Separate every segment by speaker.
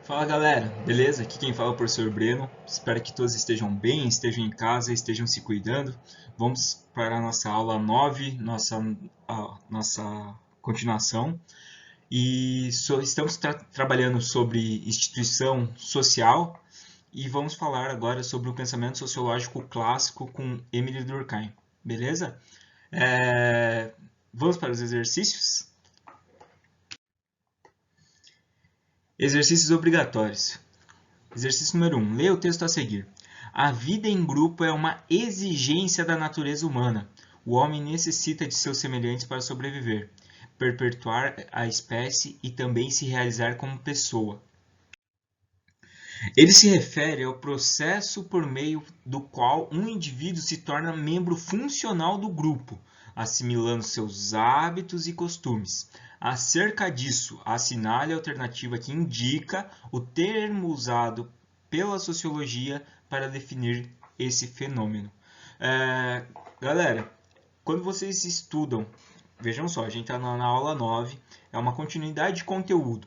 Speaker 1: Fala galera, beleza? Aqui quem fala é o professor Breno. Espero que todos estejam bem, estejam em casa, estejam se cuidando. Vamos para a nossa aula 9, nossa continuação. Estamos trabalhando sobre instituição social e vamos falar agora sobre o pensamento sociológico clássico com Emile Durkheim, beleza? Vamos para os exercícios? Exercícios obrigatórios. Exercício número 1. Leia o texto a seguir. A vida em grupo é uma exigência da natureza humana. O homem necessita de seus semelhantes para sobreviver, perpetuar a espécie e também se realizar como pessoa. Ele se refere ao processo por meio do qual um indivíduo se torna membro funcional do grupo, assimilando seus hábitos e costumes. Acerca disso, assinale a alternativa que indica o termo usado pela sociologia para definir esse fenômeno. Galera, quando vocês estudam, vejam só, a gente está na aula 9, é uma continuidade de conteúdo.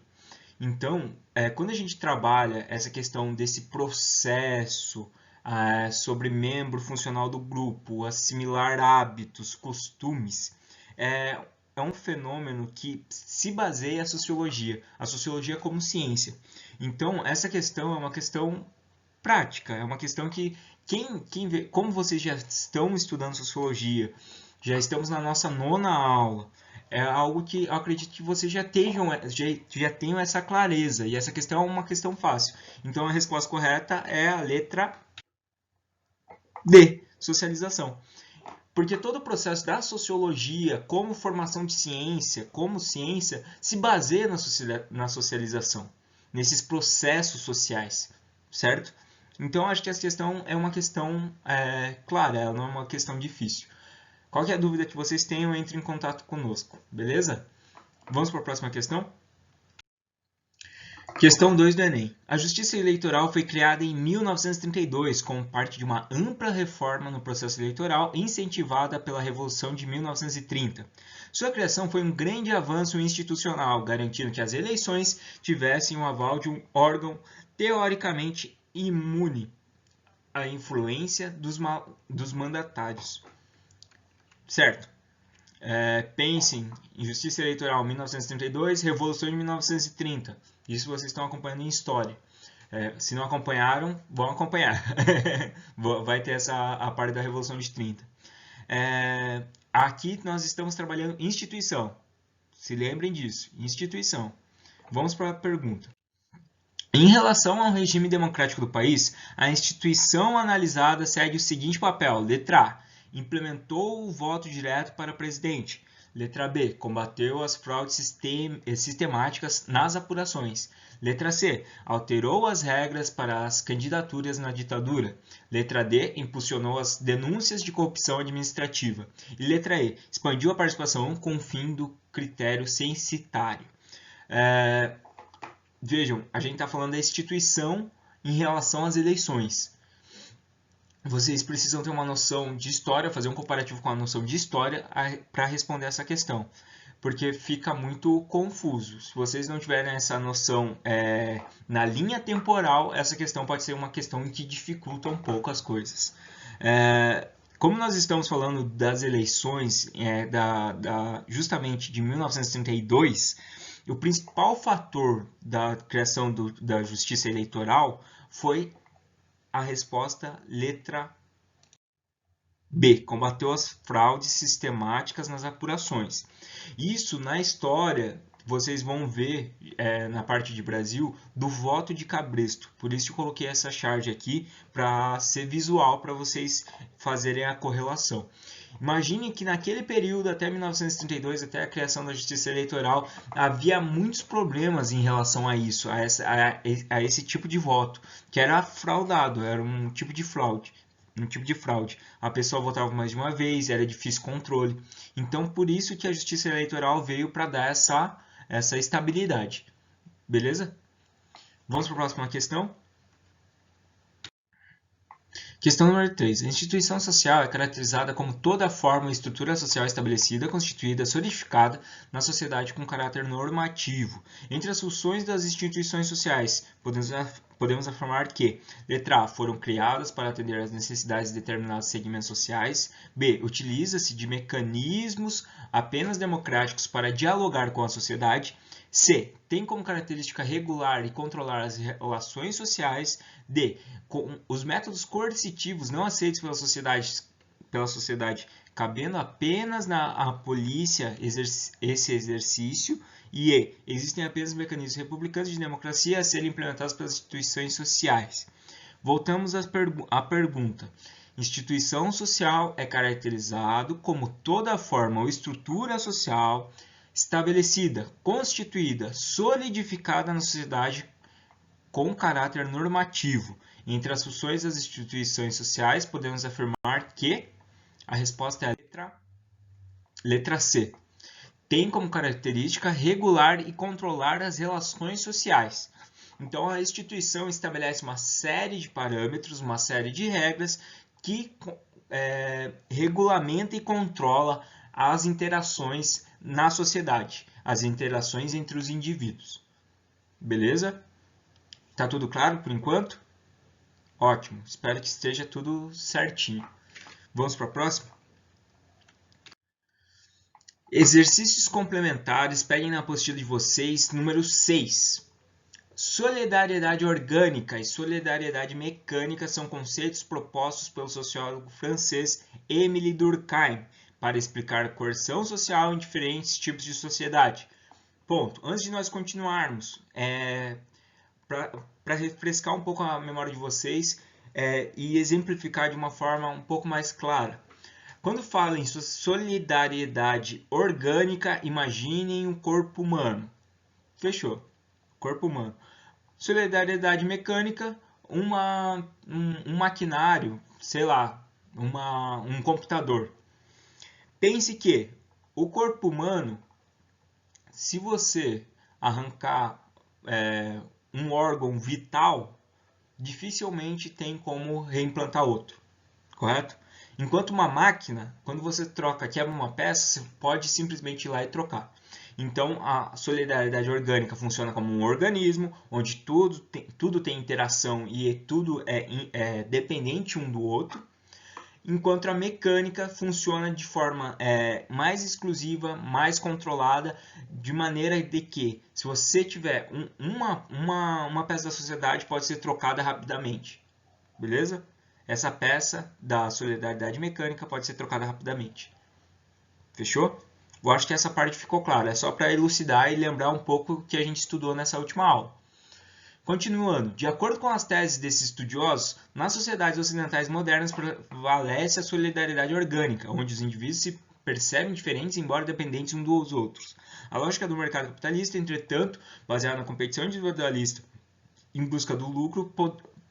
Speaker 1: Então, quando a gente trabalha essa questão desse processo sobre membro funcional do grupo, assimilar hábitos, costumes, é um fenômeno que se baseia a sociologia como ciência. Então, essa questão é uma questão prática, é uma questão que quem vê, como vocês já estão estudando sociologia, já estamos na nossa nona aula, é algo que eu acredito que vocês já tenham essa clareza, e essa questão é uma questão fácil. Então a resposta correta é a letra D, socialização. Porque todo o processo da sociologia, como formação de ciência, como ciência, se baseia na socialização, nesses processos sociais, certo? Então, acho que essa questão é uma questão clara, ela não é uma questão difícil. Qualquer dúvida que vocês tenham, entre em contato conosco, beleza? Vamos para a próxima questão? Questão 2 do Enem. A Justiça Eleitoral foi criada em 1932 como parte de uma ampla reforma no processo eleitoral incentivada pela Revolução de 1930. Sua criação foi um grande avanço institucional, garantindo que as eleições tivessem o aval de um órgão teoricamente imune à influência dos mandatários. Certo? Pensem em Justiça Eleitoral 1932, Revolução de 1930. Isso vocês estão acompanhando em história. Se não acompanharam, vão acompanhar. Vai ter a parte da Revolução de 30. Aqui nós estamos trabalhando instituição. Se lembrem disso, instituição. Vamos para a pergunta. Em relação ao regime democrático do país, a instituição analisada segue o seguinte papel. Letra A. Implementou o voto direto para presidente. Letra B. Combateu as fraudes sistemáticas nas apurações. Letra C. Alterou as regras para as candidaturas na ditadura. Letra D. Impulsionou as denúncias de corrupção administrativa. E letra E. Expandiu a participação com o fim do critério censitário. Vejam, a gente está falando da instituição em relação às eleições. Vocês precisam ter uma noção de história, fazer um comparativo com a noção de história para responder essa questão, porque fica muito confuso. Se vocês não tiverem essa noção na linha temporal, essa questão pode ser uma questão que dificulta um pouco as coisas. Como nós estamos falando das eleições justamente de 1932, o principal fator da criação da justiça eleitoral foi a resposta letra B, combateu as fraudes sistemáticas nas apurações. Isso na história vocês vão ver na parte de Brasil do voto de Cabresto. Por isso eu coloquei essa charge aqui para ser visual para vocês fazerem a correlação. Imagine que naquele período, até 1932, até a criação da Justiça Eleitoral, havia muitos problemas em relação a isso, a esse tipo de voto, que era fraudado, era um tipo de fraude. A pessoa votava mais de uma vez, era difícil controle. Então, por isso que a Justiça Eleitoral veio para dar essa estabilidade. Beleza? Vamos para a próxima questão. Questão número 3. A instituição social é caracterizada como toda forma ou estrutura social estabelecida, constituída, solidificada na sociedade com caráter normativo. Entre as funções das instituições sociais, podemos afirmar que, letra A, foram criadas para atender às necessidades de determinados segmentos sociais. B, utiliza-se de mecanismos apenas democráticos para dialogar com a sociedade. C, tem como característica regular e controlar as relações sociais. D, os métodos coercitivos não aceitos pela sociedade cabendo apenas à polícia esse exercício. E E, existem apenas mecanismos republicanos de democracia a serem implementados pelas instituições sociais. Voltamos à pergunta. Instituição social é caracterizado como toda forma ou estrutura social estabelecida, constituída, solidificada na sociedade com caráter normativo. Entre as funções das instituições sociais, podemos afirmar que a resposta é a letra C. Tem como característica regular e controlar as relações sociais. Então, a instituição estabelece uma série de parâmetros, uma série de regras que regulamenta e controla as interações na sociedade, as interações entre os indivíduos. Beleza? Tá tudo claro por enquanto? Ótimo, espero que esteja tudo certinho. Vamos para a próxima? Exercícios complementares, peguem na apostila de vocês, número 6. Solidariedade orgânica e solidariedade mecânica são conceitos propostos pelo sociólogo francês Émile Durkheim para explicar a coerção social em diferentes tipos de sociedade. Ponto. Antes de nós continuarmos, para refrescar um pouco a memória de vocês e exemplificar de uma forma um pouco mais clara. Quando falo em solidariedade orgânica, imaginem um corpo humano. Fechou. Corpo humano. Solidariedade mecânica, um maquinário, sei lá, um computador. Pense que o corpo humano, se você arrancar um órgão vital, dificilmente tem como reimplantar outro, correto? Enquanto uma máquina, quando você quebra uma peça, você pode simplesmente ir lá e trocar. Então, a solidariedade orgânica funciona como um organismo, onde tudo tem interação e tudo é dependente um do outro, enquanto a mecânica funciona de forma mais exclusiva, mais controlada, de maneira de que, se você tiver uma peça da sociedade, pode ser trocada rapidamente. Beleza? Essa peça da solidariedade mecânica pode ser trocada rapidamente. Fechou? Eu acho que essa parte ficou clara. É só para elucidar e lembrar um pouco o que a gente estudou nessa última aula. Continuando, de acordo com as teses desses estudiosos, nas sociedades ocidentais modernas prevalece a solidariedade orgânica, onde os indivíduos se percebem diferentes, embora dependentes uns dos outros. A lógica do mercado capitalista, entretanto, baseada na competição individualista em busca do lucro,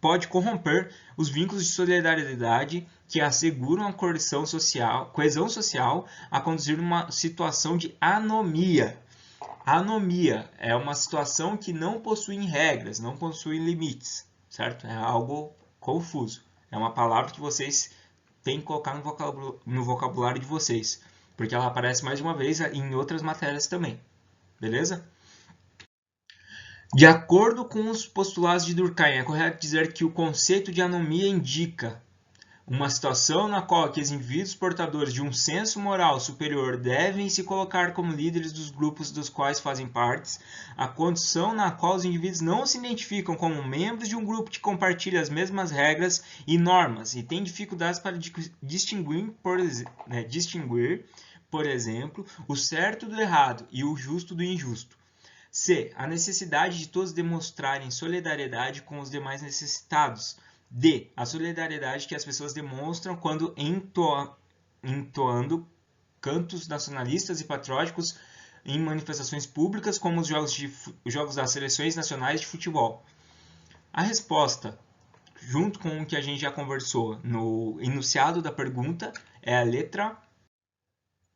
Speaker 1: pode corromper os vínculos de solidariedade que asseguram a coesão social a conduzir uma situação de anomia. Anomia é uma situação que não possui regras, não possui limites, certo? É algo confuso. É uma palavra que vocês têm que colocar no vocabulário de vocês, porque ela aparece mais de uma vez em outras matérias também. Beleza? De acordo com os postulados de Durkheim, é correto dizer que o conceito de anomia indica uma situação na qual os indivíduos portadores de um senso moral superior devem se colocar como líderes dos grupos dos quais fazem parte, a condição na qual os indivíduos não se identificam como membros de um grupo que compartilha as mesmas regras e normas e têm dificuldades para distinguir, por exemplo, o certo do errado e o justo do injusto. C. A necessidade de todos demonstrarem solidariedade com os demais necessitados. D. A solidariedade que as pessoas demonstram quando entoando cantos nacionalistas e patrióticos em manifestações públicas, como os jogos das seleções nacionais de futebol. A resposta, junto com o que a gente já conversou no enunciado da pergunta, é a letra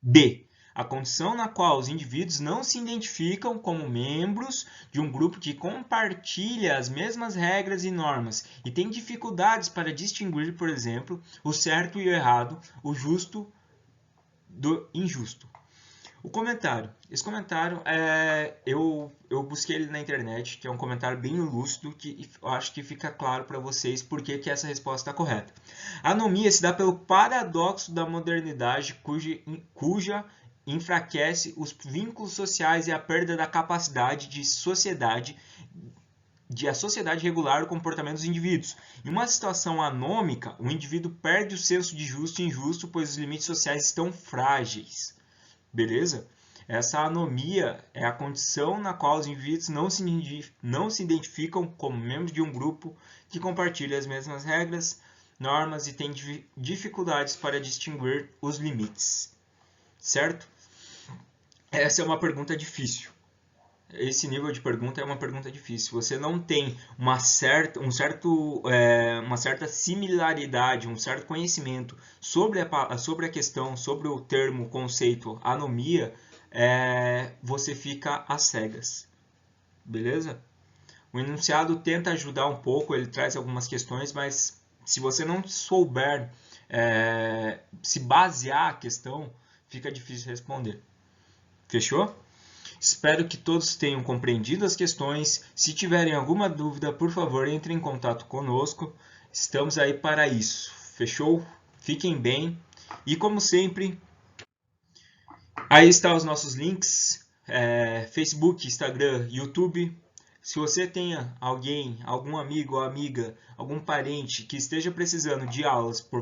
Speaker 1: B. a condição na qual os indivíduos não se identificam como membros de um grupo que compartilha as mesmas regras e normas e tem dificuldades para distinguir, por exemplo, o certo e o errado, o justo do injusto. O comentário. Esse comentário, eu busquei ele na internet, que é um comentário bem lúcido, que eu acho que fica claro para vocês por que essa resposta está correta. A anomia se dá pelo paradoxo da modernidade, cuja enfraquece os vínculos sociais e a perda da capacidade de a sociedade regular o comportamento dos indivíduos. Em uma situação anômica, o indivíduo perde o senso de justo e injusto, pois os limites sociais estão frágeis. Beleza? Essa anomia é a condição na qual os indivíduos não se identificam como membros de um grupo que compartilha as mesmas regras, normas e tem dificuldades para distinguir os limites. Certo? Essa é uma pergunta difícil. Esse nível de pergunta é uma pergunta difícil. Você não tem uma certa similaridade, um certo conhecimento sobre a questão, sobre o termo, conceito anomia, você fica às cegas. Beleza? O enunciado tenta ajudar um pouco, ele traz algumas questões, mas se você não souber se basear a questão, fica difícil responder. Fechou? Espero que todos tenham compreendido as questões. Se tiverem alguma dúvida, por favor, entre em contato conosco. Estamos aí para isso. Fechou? Fiquem bem. E como sempre, aí estão os nossos links. Facebook, Instagram, YouTube. Se você tenha algum amigo ou amiga, algum parente que esteja precisando de aulas para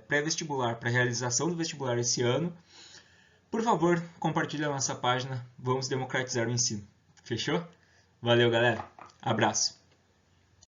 Speaker 1: pré-vestibular, para realização do vestibular esse ano, por favor, compartilhe a nossa página. Vamos democratizar o ensino. Fechou? Valeu, galera. Abraço.